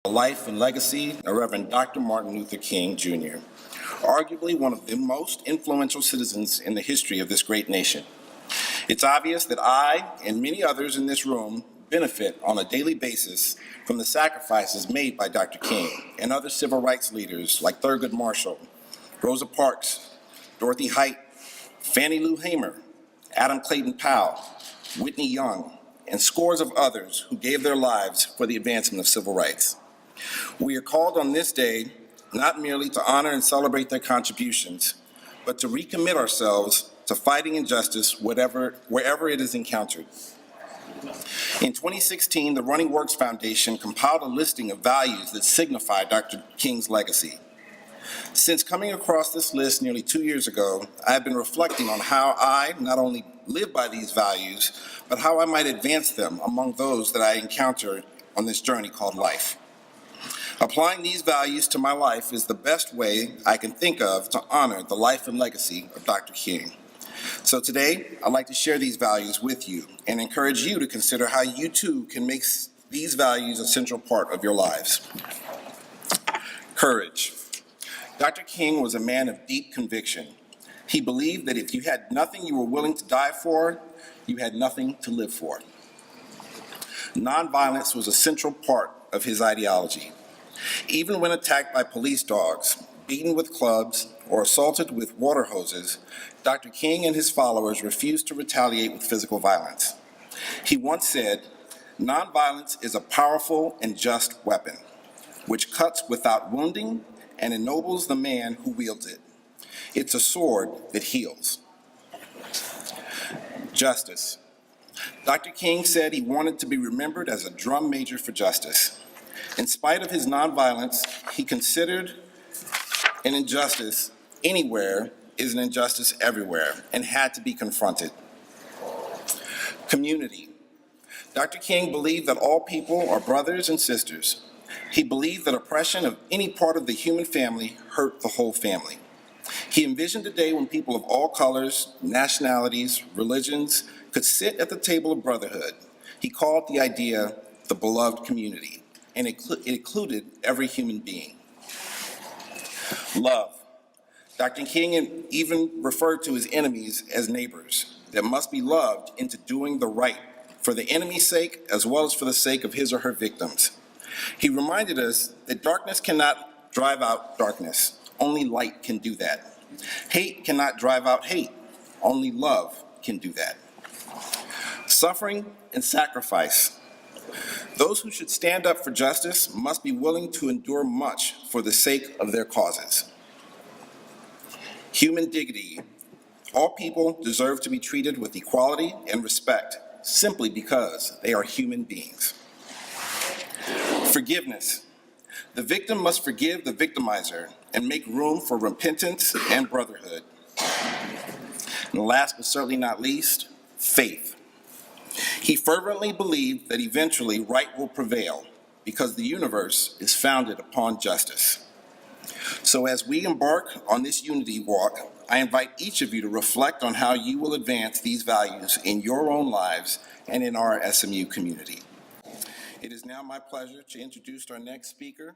the life and legacy of Reverend Dr. Martin Luther King, Jr., arguably one of the most influential citizens in the history of this great nation. It's obvious that I and many others in this room benefit on a daily basis from the sacrifices made by Dr. King and other civil rights leaders like Thurgood Marshall, Rosa Parks, Dorothy Height, Fannie Lou Hamer, Adam Clayton Powell, Whitney Young, and scores of others who gave their lives for the advancement of civil rights. We are called on this day not merely to honor and celebrate their contributions, but to recommit ourselves to fighting injustice wherever it is encountered. In 2016, the Running Works Foundation compiled a listing of values that signify Dr. King's legacy. Since coming across this list nearly 2 years ago, I have been reflecting on how I not only live by these values, but how I might advance them among those that I encounter on this journey called life. Applying these values to my life is the best way I can think of to honor the life and legacy of Dr. King. So today, I'd like to share these values with you and encourage you to consider how you too can make these values a central part of your lives. Courage. Dr. King was a man of deep conviction. He believed that if you had nothing you were willing to die for, you had nothing to live for. Nonviolence was a central part of his ideology. Even when attacked by police dogs, beaten with clubs, or assaulted with water hoses, Dr. King and his followers refused to retaliate with physical violence. He once said, "Nonviolence is a powerful and just weapon, which cuts without wounding and ennobles the man who wields it. It's a sword that heals." Justice. Dr. King said he wanted to be remembered as a drum major for justice. In spite of his nonviolence, he considered an injustice anywhere is an injustice everywhere and had to be confronted. Community. Dr. King believed that all people are brothers and sisters. He believed that oppression of any part of the human family hurt the whole family. He envisioned a day when people of all colors, nationalities, religions could sit at the table of brotherhood. He called the idea the beloved community, and it included every human being. Love. Dr. King even referred to his enemies as neighbors that must be loved into doing the right for the enemy's sake as well as for the sake of his or her victims. He reminded us that darkness cannot drive out darkness. Only light can do that. Hate cannot drive out hate. Only love can do that. Suffering and sacrifice. Those who should stand up for justice must be willing to endure much for the sake of their causes. Human dignity. All people deserve to be treated with equality and respect simply because they are human beings. Forgiveness. The victim must forgive the victimizer and make room for repentance and brotherhood. And last but certainly not least, faith. He fervently believed that eventually right will prevail because the universe is founded upon justice. So as we embark on this unity walk, I invite each of you to reflect on how you will advance these values in your own lives and in our SMU community. It is now my pleasure to introduce our next speaker,